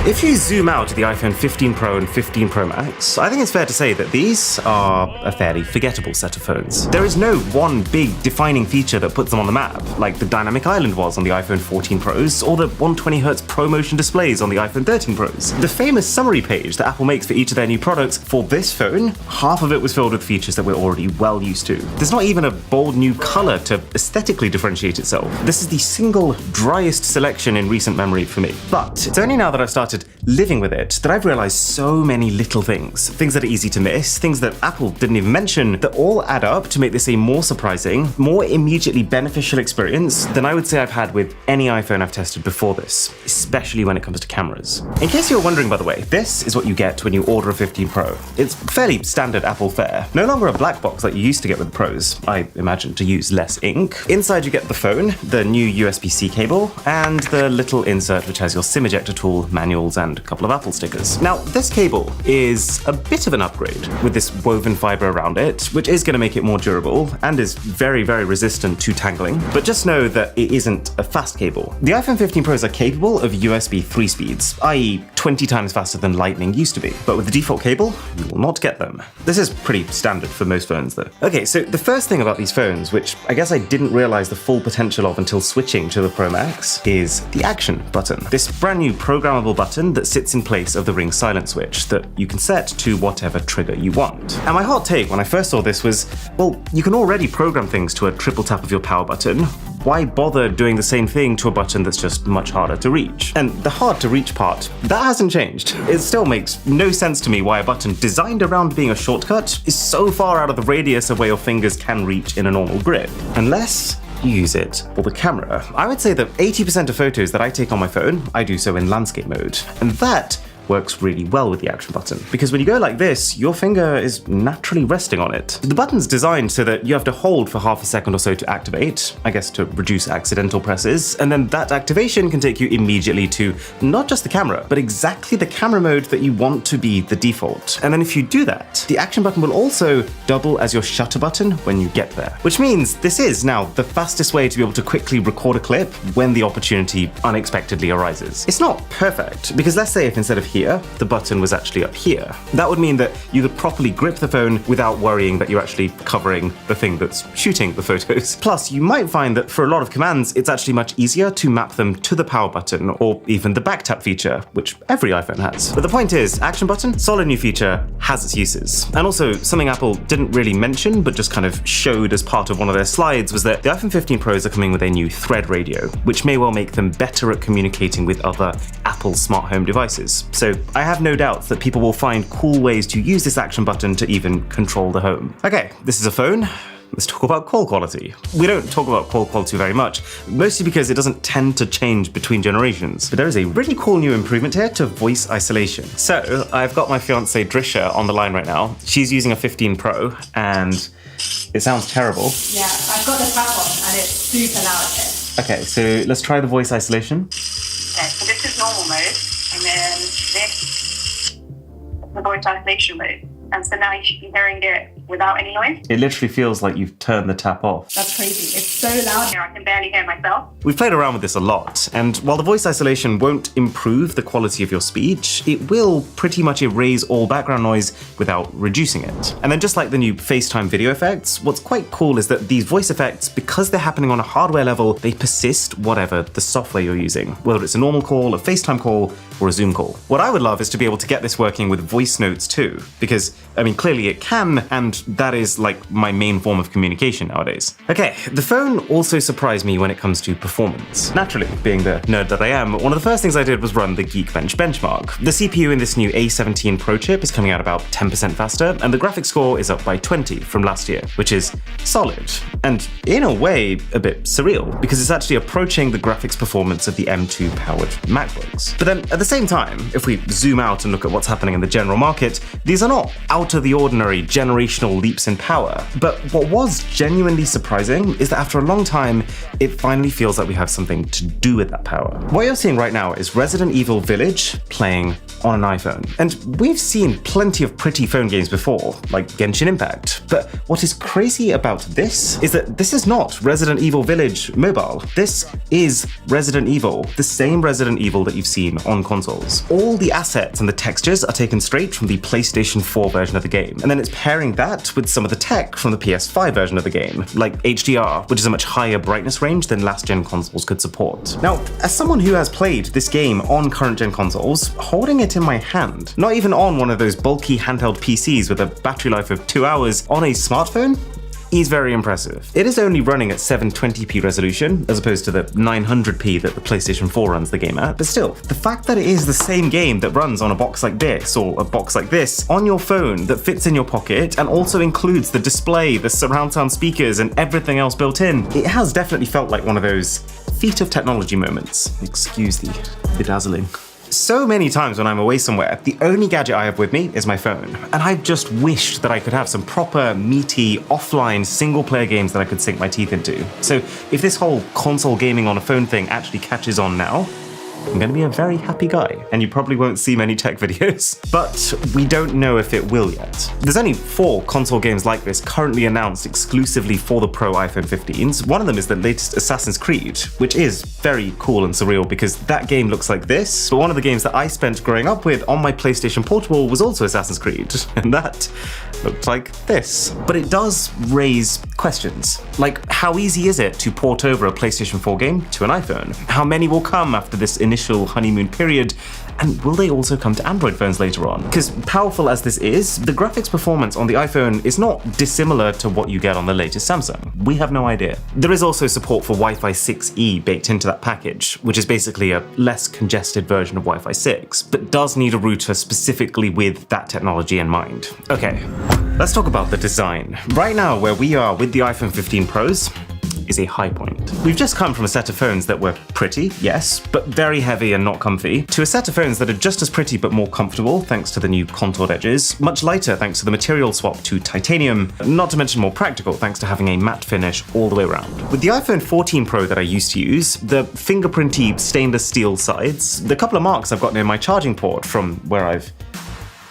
If you zoom out to the iPhone 15 Pro and 15 Pro Max, I think it's fair to say that these are a fairly forgettable set of phones. There is no one big defining feature that puts them on the map, like the dynamic island was on the iPhone 14 Pros, or the 120Hz ProMotion displays on the iPhone 13 Pros. The famous summary page that Apple makes for each of their new products, for this phone, half of it was filled with features that we're already well used to. There's not even a bold new color to aesthetically differentiate itself. This is the single driest selection in recent memory for me. But it's only now that I've started living with it that I've realized so many little things that are easy to miss, things that Apple didn't even mention, that all add up to make this a more surprising, more immediately beneficial experience than I would say I've had with any iPhone I've tested before this, especially when it comes to cameras. In case you're wondering, by the way, this is what you get when you order a 15 Pro. It's fairly standard Apple fare. No longer a black box like you used to get with the Pros, I imagine to use less ink. Inside you get the phone, the new USB-C cable, and the little insert which has your SIM ejector tool, manuals, and a couple of Apple stickers. Now, this cable is a bit of an upgrade with this woven fiber around it, which is going to make it more durable and is very, very resistant to tangling. But just know that it isn't a fast cable. The iPhone 15 Pros are capable of USB 3 speeds, i.e. 20 times faster than Lightning used to be. But with the default cable, you will not get them. This is pretty standard for most phones though. Okay, so the first thing about these phones, which I guess I didn't realize the full potential of until switching to the Pro Max, is the Action button. This brand new programmable button that sits in place of the Ring silent switch that you can set to whatever trigger you want. And my hot take when I first saw this was, well, you can already program things to a triple tap of your power button. Why bother doing the same thing to a button that's just much harder to reach? And the hard to reach part, that hasn't changed. It still makes no sense to me why a button designed around being a shortcut is so far out of the radius of where your fingers can reach in a normal grip. Unless you use it for the camera. I would say that 80% of photos that I take on my phone, I do so in landscape mode. And that works really well with the Action button, because when you go like this, your finger is naturally resting on it. The button's designed so that you have to hold for half a second or so to activate, I guess to reduce accidental presses, and then that activation can take you immediately to not just the camera, but exactly the camera mode that you want to be the default. And then if you do that, the Action button will also double as your shutter button when you get there, which means this is now the fastest way to be able to quickly record a clip when the opportunity unexpectedly arises. It's not perfect, because let's say if instead of here, the button was actually up here. That would mean that you could properly grip the phone without worrying that you're actually covering the thing that's shooting the photos. Plus, you might find that for a lot of commands, it's actually much easier to map them to the power button or even the back tap feature, which every iPhone has. But the point is, Action button, solid new feature, has its uses. And also, something Apple didn't really mention, but just kind of showed as part of one of their slides, was that the iPhone 15 Pros are coming with a new Thread radio, which may well make them better at communicating with other Apple smart home devices. So I have no doubts that people will find cool ways to use this Action button to even control the home. Okay, this is a phone. Let's talk about call quality. We don't talk about call quality very much, mostly because it doesn't tend to change between generations. But there is a really cool new improvement here to voice isolation. So I've got my fiancée Drisha on the line right now. She's using a 15 Pro and it sounds terrible. Yeah, I've got the tap on and it's super loud here. Okay, so let's try the voice isolation. Okay, so this is normal mode, and then this is the voice isolation mode. And so now you should be hearing it without any noise. It literally feels like you've turned the tap off. That's crazy. It's so loud. I can barely hear myself. We've played around with this a lot, and while the voice isolation won't improve the quality of your speech, it will pretty much erase all background noise without reducing it. And then just like the new FaceTime video effects, what's quite cool is that these voice effects, because they're happening on a hardware level, they persist whatever the software you're using, whether it's a normal call, a FaceTime call, or a Zoom call. What I would love is to be able to get this working with voice notes too, because, I mean, clearly it can, and that is like my main form of communication nowadays. Okay, the phone also surprised me when it comes to performance. Naturally, being the nerd that I am, one of the first things I did was run the Geekbench benchmark. The CPU in this new A17 Pro chip is coming out about 10% faster, and the graphics score is up by 20 from last year, which is solid, and in a way, a bit surreal, because it's actually approaching the graphics performance of the M2 powered MacBooks. But then at the same time, if we zoom out and look at what's happening in the general market, these are not out of the ordinary generational exponential leaps in power. But what was genuinely surprising is that after a long time, it finally feels like we have something to do with that power. What you're seeing right now is Resident Evil Village playing on an iPhone. And we've seen plenty of pretty phone games before, like Genshin Impact. But what is crazy about this is that this is not Resident Evil Village mobile. This is Resident Evil, the same Resident Evil that you've seen on consoles. All the assets and the textures are taken straight from the PlayStation 4 version of the game. And then it's pairing that with some of the tech from the PS5 version of the game, like HDR, which is a much higher brightness range than last-gen consoles could support. Now, as someone who has played this game on current-gen consoles, holding it in my hand, not even on one of those bulky handheld PCs with a battery life of 2 hours on a smartphone, is very impressive. It is only running at 720p resolution, as opposed to the 900p that the PlayStation 4 runs the game at, but still, the fact that it is the same game that runs on a box like this, or a box like this, on your phone that fits in your pocket, and also includes the display, the surround sound speakers, and everything else built in, it has definitely felt like one of those feat of technology moments. Excuse the bedazzling. So many times when I'm away somewhere, the only gadget I have with me is my phone. And I've just wished that I could have some proper, meaty, offline, single-player games that I could sink my teeth into. So if this whole console gaming on a phone thing actually catches on now, I'm going to be a very happy guy, and you probably won't see many tech videos. But we don't know if it will yet. There's only 4 console games like this currently announced exclusively for the Pro iPhone 15s. One of them is the latest Assassin's Creed, which is very cool and surreal because that game looks like this. But one of the games that I spent growing up with on my PlayStation Portable was also Assassin's Creed, and that looked like this. But it does raise questions, like how easy is it to port over a PlayStation 4 game to an iPhone? How many will come after this initial honeymoon period? And will they also come to Android phones later on? Because powerful as this is, the graphics performance on the iPhone is not dissimilar to what you get on the latest Samsung. We have no idea. There is also support for Wi-Fi 6E baked into that package, which is basically a less congested version of Wi-Fi 6, but does need a router specifically with that technology in mind. Okay, let's talk about the design. Right now, where we are with the iPhone 15 Pros, is a high point. We've just come from a set of phones that were pretty, yes, but very heavy and not comfy, to a set of phones that are just as pretty but more comfortable thanks to the new contoured edges, much lighter thanks to the material swap to titanium, not to mention more practical thanks to having a matte finish all the way around. With the iPhone 14 Pro that I used to use, the fingerprinty stainless steel sides, the couple of marks I've got near my charging port from where I've,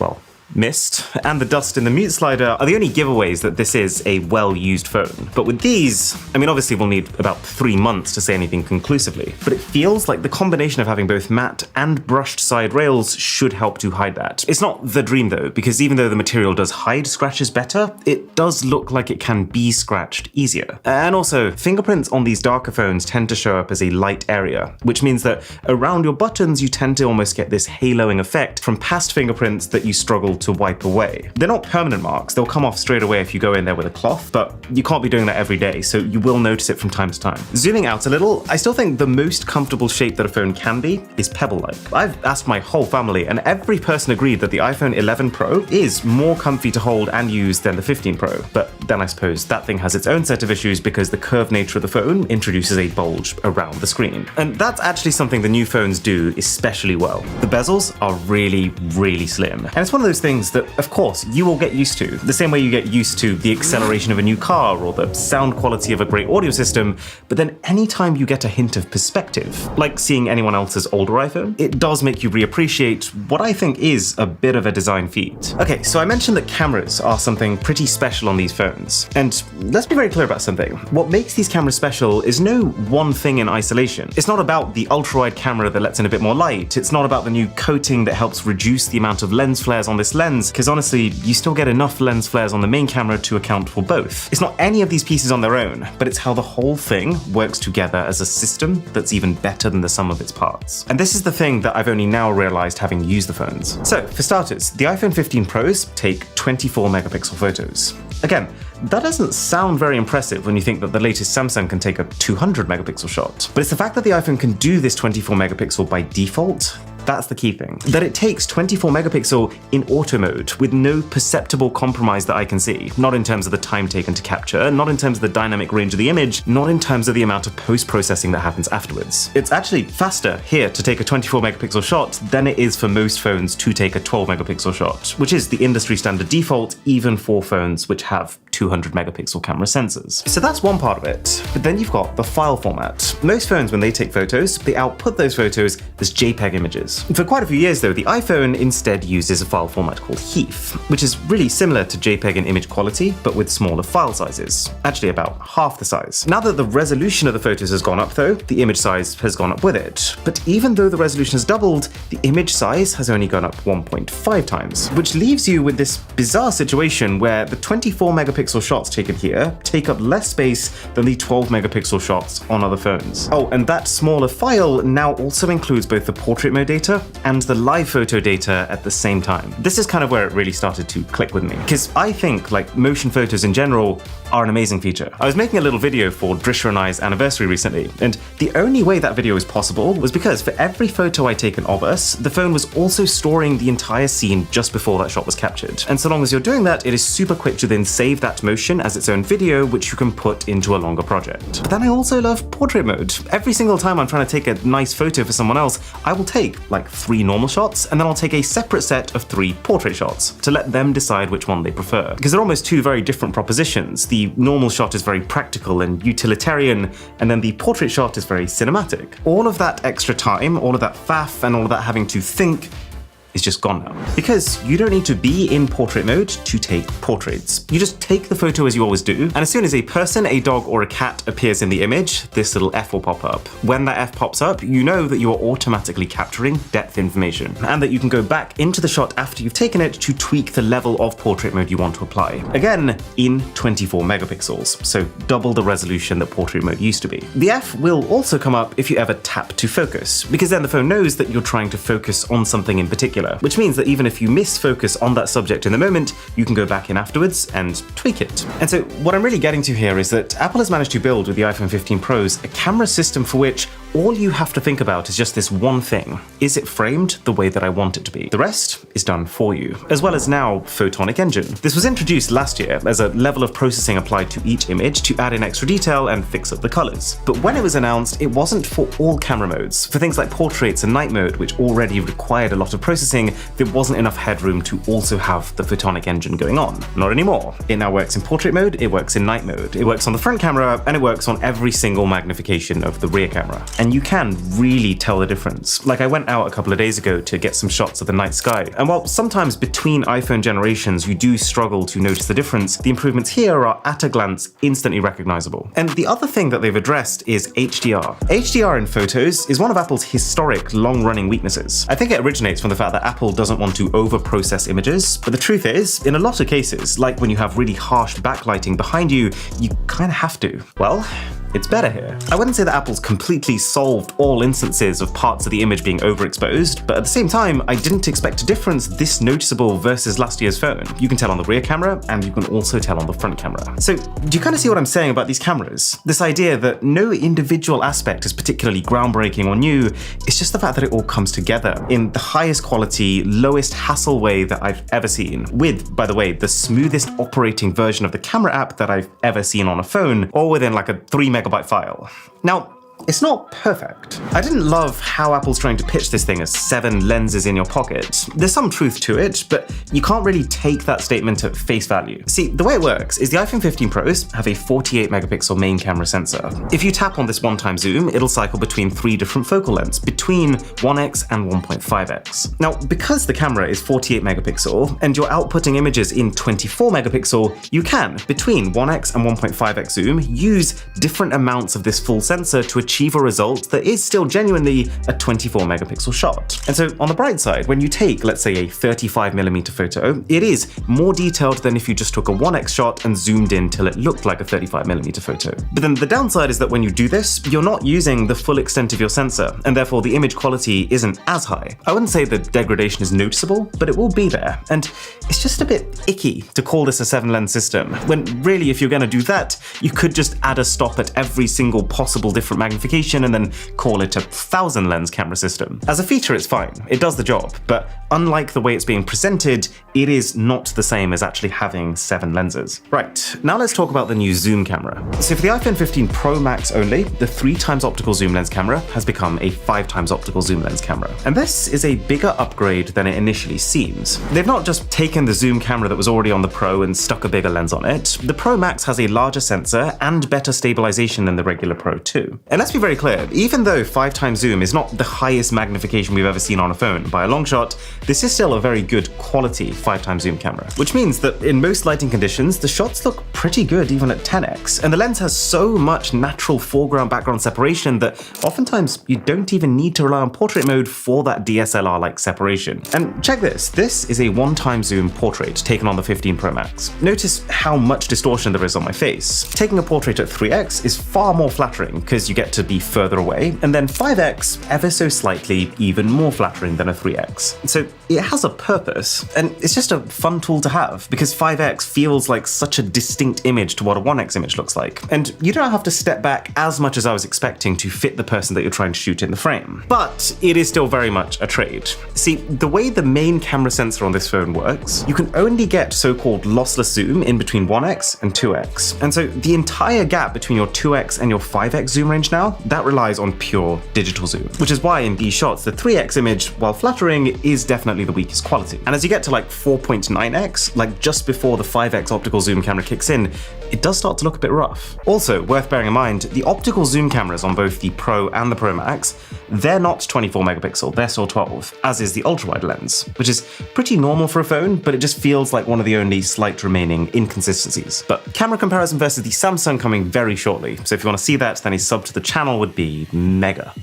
well, missed, and the dust in the mute slider are the only giveaways that this is a well-used phone. But with these, I mean, obviously we'll need about 3 months to say anything conclusively, but it feels like the combination of having both matte and brushed side rails should help to hide that. It's not the dream though, because even though the material does hide scratches better, it does look like it can be scratched easier. And also, fingerprints on these darker phones tend to show up as a light area, which means that around your buttons you tend to almost get this haloing effect from past fingerprints that you struggle to wipe away. They're not permanent marks, they'll come off straight away if you go in there with a cloth, but you can't be doing that every day, so you will notice it from time to time. Zooming out a little, I still think the most comfortable shape that a phone can be is pebble-like. I've asked my whole family, and every person agreed that the iPhone 11 Pro is more comfy to hold and use than the 15 Pro, but then I suppose that thing has its own set of issues because the curved nature of the phone introduces a bulge around the screen. And that's actually something the new phones do especially well. The bezels are really, really slim, and it's one of those things that, of course, you will get used to, the same way you get used to the acceleration of a new car or the sound quality of a great audio system, but then anytime you get a hint of perspective, like seeing anyone else's older iPhone, it does make you reappreciate what I think is a bit of a design feat. Okay, so I mentioned that cameras are something pretty special on these phones, and let's be very clear about something. What makes these cameras special is no one thing in isolation. It's not about the ultra-wide camera that lets in a bit more light, it's not about the new coating that helps reduce the amount of lens flares on this lens, because honestly, you still get enough lens flares on the main camera to account for both. It's not any of these pieces on their own, but it's how the whole thing works together as a system that's even better than the sum of its parts. And this is the thing that I've only now realized having used the phones. So, for starters, the iPhone 15 Pros take 24 megapixel photos. Again, that doesn't sound very impressive when you think that the latest Samsung can take a 200 megapixel shot. But it's the fact that the iPhone can do this 24 megapixel by default That's the key thing. That it takes 24 megapixel in auto mode with no perceptible compromise that I can see. Not in terms of the time taken to capture, not in terms of the dynamic range of the image, not in terms of the amount of post-processing that happens afterwards. It's actually faster here to take a 24 megapixel shot than it is for most phones to take a 12 megapixel shot, which is the industry standard default even for phones which have 200 megapixel camera sensors. So that's one part of it. But then you've got the file format. Most phones, when they take photos, they output those photos as JPEG images. For quite a few years though, the iPhone instead uses a file format called HEIF, which is really similar to JPEG in image quality, but with smaller file sizes. Actually about half the size. Now that the resolution of the photos has gone up though, the image size has gone up with it. But even though the resolution has doubled, the image size has only gone up 1.5 times, which leaves you with this bizarre situation where the 24 megapixel shots taken here take up less space than the 12 megapixel shots on other phones. Oh, and that smaller file now also includes both the portrait mode data and the live photo data at the same time. This is kind of where it really started to click with me, because I think like motion photos in general are an amazing feature. I was making a little video for Drisha and I's anniversary recently, and the only way that video was possible was because for every photo I'd taken of us, the phone was also storing the entire scene just before that shot was captured. And so long as you're doing that, it is super quick to then save that motion as its own video, which you can put into a longer project. But then I also love portrait mode. Every single time I'm trying to take a nice photo for someone else, I will take like 3 normal shots, and then I'll take a separate set of 3 portrait shots to let them decide which one they prefer. Because they're almost 2 very different propositions. The normal shot is very practical and utilitarian, and then the portrait shot is very cinematic. All of that extra time, all of that faff, and all of that having to think is just gone now. Because you don't need to be in portrait mode to take portraits. You just take the photo as you always do, and as soon as a person, a dog, or a cat appears in the image, this little F will pop up. When that F pops up, you know that you are automatically capturing depth information, and that you can go back into the shot after you've taken it to tweak the level of portrait mode you want to apply. Again, in 24 megapixels, so double the resolution that portrait mode used to be. The F will also come up if you ever tap to focus, because then the phone knows that you're trying to focus on something in particular, which means that even if you miss focus on that subject in the moment, you can go back in afterwards and tweak it. And so what I'm really getting to here is that Apple has managed to build with the iPhone 15 Pros a camera system for which all you have to think about is just this one thing. Is it framed the way that I want it to be? The rest is done for you, as well as now Photonic Engine. This was introduced last year as a level of processing applied to each image to add in extra detail and fix up the colors. But when it was announced, it wasn't for all camera modes. For things like portraits and night mode, which already required a lot of processing, there wasn't enough headroom to also have the Photonic Engine going on. Not anymore. It now works in portrait mode, it works in night mode, it works on the front camera, and it works on every single magnification of the rear camera. And you can really tell the difference. Like I went out a couple of days ago to get some shots of the night sky, and while sometimes between iPhone generations you do struggle to notice the difference, the improvements here are at a glance instantly recognizable. And the other thing that they've addressed is HDR. HDR in photos is one of Apple's historic long-running weaknesses. I think it originates from the fact that Apple doesn't want to over-process images, but the truth is, in a lot of cases, like when you have really harsh backlighting behind you, you kind of have to. Well, it's better here. I wouldn't say that Apple's completely solved all instances of parts of the image being overexposed, but at the same time, I didn't expect a difference this noticeable versus last year's phone. You can tell on the rear camera, and you can also tell on the front camera. So, do you kind of see what I'm saying about these cameras? This idea that no individual aspect is particularly groundbreaking or new, it's just the fact that it all comes together in the highest quality, lowest hassle way that I've ever seen, with, by the way, the smoothest operating version of the camera app that I've ever seen on a phone, all within like a 3 megabyte file. Now, it's not perfect. I didn't love how Apple's trying to pitch this thing as 7 lenses in your pocket. There's some truth to it, but you can't really take that statement at face value. See, the way it works is the iPhone 15 Pros have a 48 megapixel main camera sensor. If you tap on this one-time zoom, it'll cycle between 3 different focal lengths, between 1x and 1.5x. Now, because the camera is 48 megapixel and you're outputting images in 24 megapixel, you can, between 1x and 1.5x zoom, use different amounts of this full sensor to achieve a result that is still genuinely a 24 megapixel shot. And so on the bright side, when you take, let's say, a 35mm photo, it is more detailed than if you just took a 1x shot and zoomed in till it looked like a 35mm photo. But then the downside is that when you do this, you're not using the full extent of your sensor, and therefore the image quality isn't as high. I wouldn't say the degradation is noticeable, but it will be there. And it's just a bit icky to call this a 7-lens system, when really if you're going to do that, you could just add a stop at every single possible different magnification magnification and then call it a 1,000 lens camera system. As a feature, it's fine. It does the job, but unlike the way it's being presented, it is not the same as actually having 7 lenses. Right, now let's talk about the new zoom camera. So for the iPhone 15 Pro Max only, the 3x optical zoom lens camera has become a 5x optical zoom lens camera. And this is a bigger upgrade than it initially seems. They've not just taken the zoom camera that was already on the Pro and stuck a bigger lens on it. The Pro Max has a larger sensor and better stabilization than the regular Pro too. And let's be very clear, even though 5x zoom is not the highest magnification we've ever seen on a phone by a long shot, this is still a very good quality 5x zoom camera, which means that in most lighting conditions, the shots look pretty good even at 10x, and the lens has so much natural foreground-background separation that oftentimes you don't even need to rely on portrait mode for that DSLR-like separation. And check this is a 1x zoom portrait taken on the 15 Pro Max. Notice how much distortion there is on my face. Taking a portrait at 3x is far more flattering because you get to be further away, and then 5x ever so slightly even more flattering than a 3x. So it has a purpose, and it's just a fun tool to have because 5x feels like such a distinct image to what a 1x image looks like. And you don't have to step back as much as I was expecting to fit the person that you're trying to shoot in the frame. But it is still very much a trade. See, the way the main camera sensor on this phone works, you can only get so-called lossless zoom in between 1x and 2x. And so the entire gap between your 2x and your 5x zoom range now, that relies on pure digital zoom, which is why in these shots, the 3x image, while flattering, is definitely the weakest quality. And as you get to like 4.9x, like just before the 5x optical zoom camera kicks in, it does start to look a bit rough. Also, worth bearing in mind, the optical zoom cameras on both the Pro and the Pro Max, they're not 24 megapixel, they're still 12, as is the ultra-wide lens, which is pretty normal for a phone, but it just feels like one of the only slight remaining inconsistencies. But camera comparison versus the Samsung coming very shortly, so if you want to see that, then a sub to the channel would be mega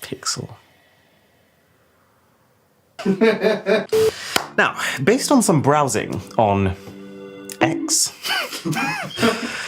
pixel. Now, based on some browsing on X,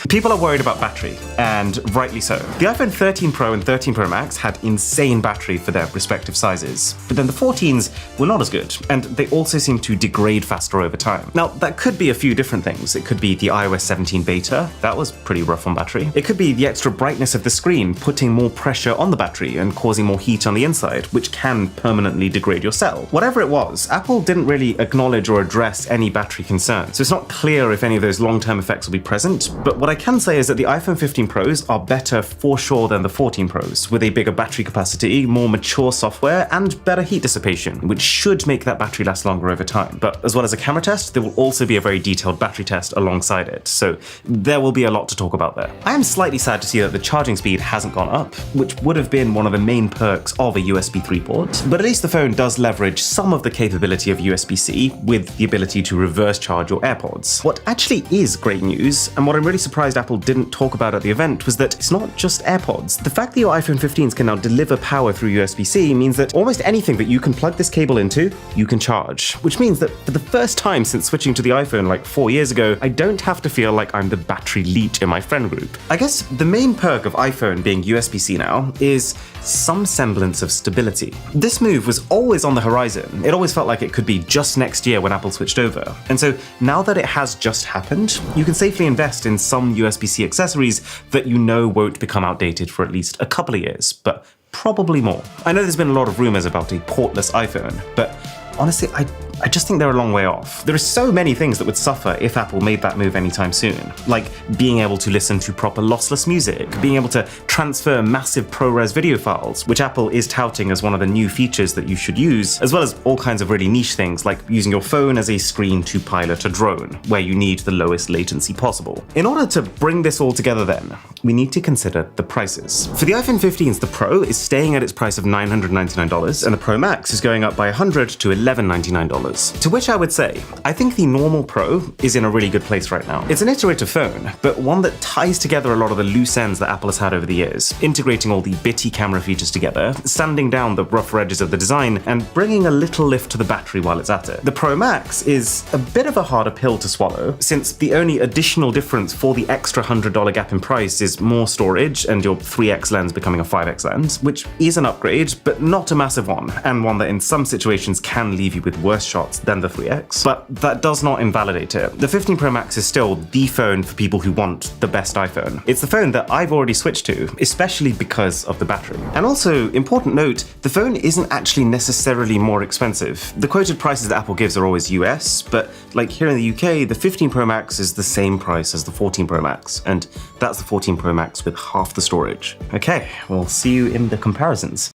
people are worried about battery, and rightly so. The iPhone 13 Pro and 13 Pro Max had insane battery for their respective sizes, but then the 14s were not as good, and they also seem to degrade faster over time. Now, that could be a few different things. It could be the iOS 17 beta, that was pretty rough on battery. It could be the extra brightness of the screen putting more pressure on the battery and causing more heat on the inside, which can permanently degrade your cell. Whatever it was, Apple didn't really acknowledge or address any battery concerns, so it's not clear if any of those long-term effects will be present, but what I can say is that the iPhone 15 Pros are better for sure than the 14 Pros, with a bigger battery capacity, more mature software, and better heat dissipation, which should make that battery last longer over time. But as well as a camera test, there will also be a very detailed battery test alongside it, so there will be a lot to talk about there. I am slightly sad to see that the charging speed hasn't gone up, which would have been one of the main perks of a USB 3 port, but at least the phone does leverage some of the capability of USB-C with the ability to reverse charge your AirPods. What actually is great news, and what I'm really surprised Apple didn't talk about at the event, was that it's not just AirPods. The fact that your iPhone 15s can now deliver power through USB-C means that almost anything that you can plug this cable into, you can charge. Which means that for the first time since switching to the iPhone like 4 years ago, I don't have to feel like I'm the battery leech in my friend group. I guess the main perk of iPhone being USB-C now is some semblance of stability. This move was always on the horizon. It always felt like it could be just next year when Apple switched over. And so now that it has just happened, you can safely invest in some USB-C accessories that you know won't become outdated for at least a couple of years, but probably more. I know there's been a lot of rumors about a portless iPhone, but honestly, I just think they're a long way off. There are so many things that would suffer if Apple made that move anytime soon, like being able to listen to proper lossless music, being able to transfer massive ProRes video files, which Apple is touting as one of the new features that you should use, as well as all kinds of really niche things like using your phone as a screen to pilot a drone, where you need the lowest latency possible. In order to bring this all together then, we need to consider the prices. For the iPhone 15s, the Pro is staying at its price of $999, and the Pro Max is going up by $100 to $1,199. To which I would say, I think the normal Pro is in a really good place right now. It's an iterative phone, but one that ties together a lot of the loose ends that Apple has had over the years, integrating all the bitty camera features together, sanding down the rougher edges of the design, and bringing a little lift to the battery while it's at it. The Pro Max is a bit of a harder pill to swallow, since the only additional difference for the extra $100 gap in price is more storage and your 3x lens becoming a 5x lens, which is an upgrade, but not a massive one, and one that in some situations can leave you with worse shots shots than the 3X, but that does not invalidate it. The 15 Pro Max is still the phone for people who want the best iPhone. It's the phone that I've already switched to, especially because of the battery. And also, important note, the phone isn't actually necessarily more expensive. The quoted prices that Apple gives are always US, but like here in the UK, the 15 Pro Max is the same price as the 14 Pro Max, and that's the 14 Pro Max with half the storage. Okay, we'll see you in the comparisons.